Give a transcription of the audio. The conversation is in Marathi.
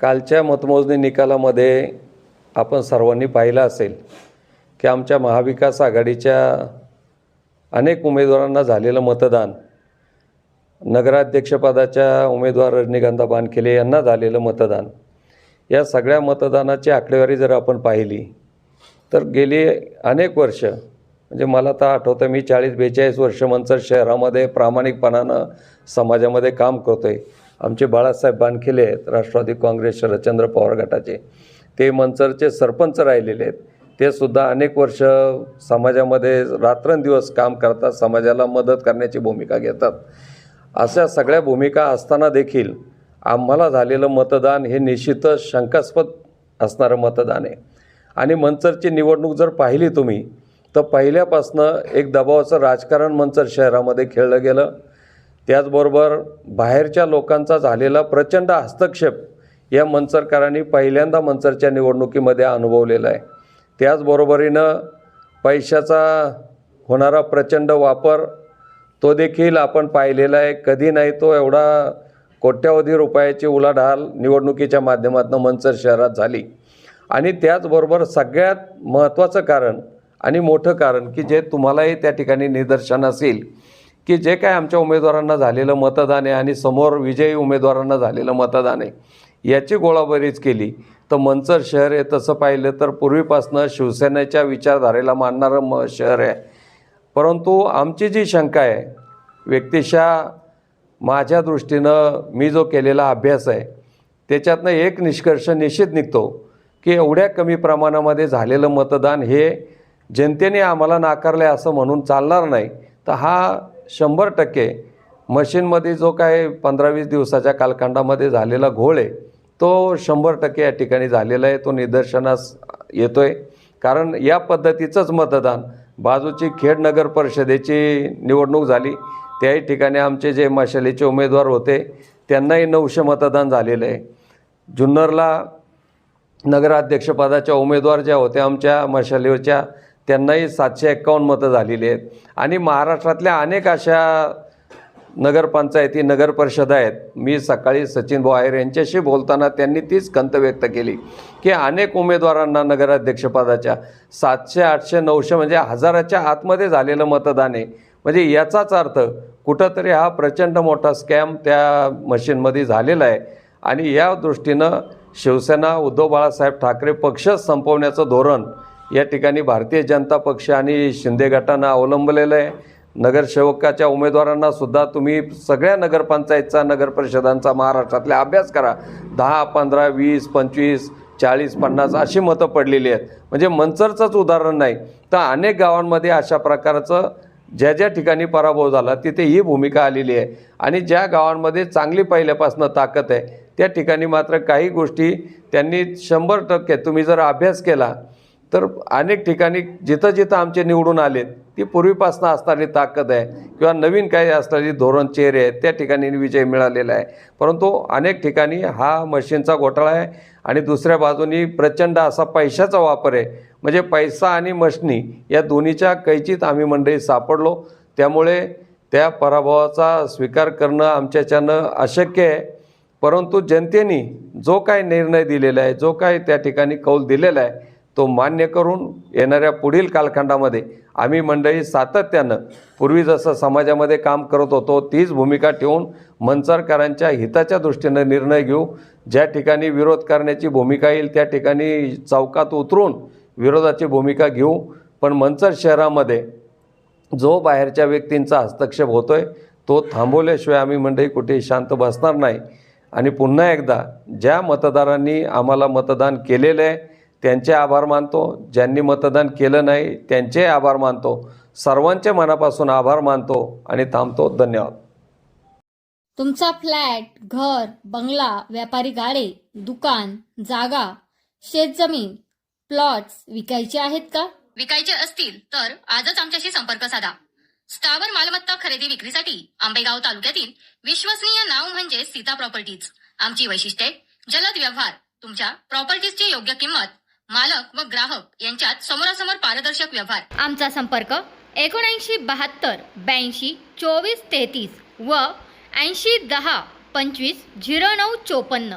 कालच्या मतमोजणी निकालामध्ये आपण सर्वांनी पाहिलं असेल की आमच्या महाविकास आघाडीच्या अनेक उमेदवारांना झालेलं मतदान, नगराध्यक्षपदाच्या उमेदवार रजनीकांता बानखेले यांना झालेलं मतदान, या सगळ्या मतदानाची आकडेवारी जर आपण पाहिली तर गेली अनेक वर्ष, म्हणजे मला तर आठवतं मी 40-42 वर्ष मंचर शहरामध्ये प्रामाणिकपणानं समाजामध्ये काम करतो आहे. आमचे बाळासाहेब बानखेले आहेत, राष्ट्रवादी काँग्रेस शरदचंद्र पवार गटाचे, ते मंचरचे सरपंच राहिलेले आहेत. ते सुद्धा अनेक वर्ष समाजामध्ये रात्रंदिवस काम करतात, समाजाला मदत करण्याची भूमिका घेतात. अशा सगळ्या भूमिका असताना देखील आम्हाला झालेलं मतदान हे निश्चितच शंकास्पद असणारं मतदान आहे. आणि मंचरची निवडणूक जर पाहिली तुम्ही तर पहिल्यापासनं एक दबावाचं राजकारण मंचर शहरामध्ये खेळलं गेलं. त्याचबरोबर बाहेरच्या लोकांचा झालेला प्रचंड हस्तक्षेप या मंचरकरांनी पहिल्यांदा मंचरच्या निवडणुकीमध्ये अनुभवलेला आहे. त्याचबरोबरीनं पैशाचा होणारा प्रचंड वापर तो देखील आपण पाहिलेला आहे. कधी नाही तो एवढा कोट्यावधी रुपयाची उलाढाल निवडणुकीच्या माध्यमातून मंचर शहरात झाली. आणि त्याचबरोबर सगळ्यात महत्त्वाचं कारण आणि मोठं कारण की जे तुम्हालाही त्या ठिकाणी निदर्शनास येईल की जे काय आमच्या उमेदवारांना झालेलं मतदान आहे आणि समोर विजयी उमेदवारांना झालेलं मतदान आहे, याची गोळाबरीज केली तर मंचर शहर आहे तसं पाहिलं तर पूर्वीपासनं शिवसेनेच्या विचारधारेला मानणारं शहर आहे. परंतु आमची जी शंका आहे, व्यक्तिशः माझ्या दृष्टीनं मी जो केलेला अभ्यास आहे त्याच्यातनं एक निष्कर्ष निश्चित निघतो की एवढ्या कमी प्रमाणामध्ये झालेलं मतदान हे जनतेने आम्हाला नाकारलं आहे असं म्हणून चालणार नाही. तर हा 100% मशीनमध्ये जो काय 15-20 दिवसाच्या कालखंडामध्ये झालेला घोळ आहे तो 100% या ठिकाणी झालेला आहे, तो निदर्शनास येतो आहे. कारण या पद्धतीचंच मतदान बाजूची खेड नगर परिषदेची निवडणूक झाली, त्याही ठिकाणी आमचे जे मशालीचे उमेदवार होते त्यांनाही 900 मतदान झालेलं आहे. जुन्नरला नगराध्यक्षपदाच्या उमेदवार ज्या होत्या आमच्या मशालीवरच्या त्यांनाही 751 मतं झालेली आहेत. आणि महाराष्ट्रातल्या अनेक अशा नगरपंचायती नगरपरिषदा आहेत. मी सकाळी सचिन भाऊ आहेर यांच्याशी बोलताना त्यांनी तीच खंत व्यक्त केली की अनेक उमेदवारांना नगराध्यक्षपदाच्या 700, 800, 900 म्हणजे हजाराच्या आतमध्ये झालेलं मतदान आहे. म्हणजे याचाच अर्थ कुठंतरी हा प्रचंड मोठा स्कॅम त्या मशीनमध्ये झालेला आहे. आणि या दृष्टीनं शिवसेना उद्धव बाळासाहेब ठाकरे पक्षच संपवण्याचं धोरण या ठिकाणी भारतीय जनता पक्ष आणि शिंदे गटानं अवलंबलेलं आहे. नगरसेवकाच्या उमेदवारांना सुद्धा तुम्ही सगळ्या नगरपंचायतचा नगरपरिषदांचा महाराष्ट्रातला अभ्यास करा, 10, 15, 20, 25, 40, 50 अशी मतं पडलेली आहेत. म्हणजे मंचरचंच उदाहरण नाही तर अनेक गावांमध्ये अशा प्रकारचं ज्या ज्या ठिकाणी पराभव झाला तिथे ही भूमिका आलेली आहे. आणि ज्या गावांमध्ये चांगली पहिल्यापासून ताकद आहे त्या ठिकाणी मात्र काही गोष्टी त्यांनी 100% तुम्ही जर अभ्यास केला तर अनेक ठिकाणी जिथं जिथं आमचे निवडून आलेत ती पूर्वीपासून असणारी ताकद आहे किंवा नवीन काही असणारी धोरण चेहरे आहेत त्या ठिकाणी विजय मिळालेला आहे. परंतु अनेक ठिकाणी हा मशीनचा घोटाळा आहे. आणि दुसऱ्या बाजूनी प्रचंड असा पैशाचा वापर आहे. म्हणजे पैसा आणि मशनी या दोन्हीच्या कैचीत आम्ही मंडळी सापडलो. त्यामुळे त्या पराभवाचा स्वीकार करणं आमच्याच्यानं अशक्य आहे. परंतु जनतेने जो काय निर्णय दिलेला आहे, जो काय त्या ठिकाणी कौल दिलेला आहे तो मान्य करून येणाऱ्या पुढील कालखंडामध्ये आम्ही मंडळी सातत्यानं पूर्वी जसं समाजामध्ये काम करत होतो तीच भूमिका ठेवून मंचरकरांच्या हिताच्या दृष्टीनं निर्णय घेऊ. ज्या ठिकाणी विरोध करण्याची भूमिका येईल त्या ठिकाणी चौकात उतरून विरोधाची भूमिका घेऊ. पण मंचर शहरामध्ये जो बाहेरच्या व्यक्तींचा हस्तक्षेप होतो आहे तो थांबवल्याशिवाय आम्ही मंडळी कुठेही शांत बसणार नाही. आणि पुन्हा एकदा ज्या मतदारांनी आम्हाला मतदान केलेलं आहे त्यांचे आभार मानतो, ज्यांनी मतदान केलं नाही त्यांचे आभार मानतो, सर्वांचे मनापासून आभार मानतो आणि थांबतो. धन्यवाद. तुमचा फ्लॅट, घर, बंगला, व्यापारी गाडे, दुकान, जागा, शेतजमीन, प्लॉट्स विकायचे आहेत का? विकायचे असतील तर आजच आमच्याशी संपर्क साधा. स्थावर मालमत्ता खरेदी विक्रीसाठी आंबेगाव तालुक्यातील विश्वसनीय नाव म्हणजे सीता प्रॉपर्टीज. आमची वैशिष्ट्ये: जलद व्यवहार, तुमच्या प्रॉपर्टीजची योग्य किंमत, मालक व ग्राहक यांच्यात समोरासमोर पारदर्शक व्यवहार. आमचा संपर्क 7972 82 24 33 व 80 10 25 09 54.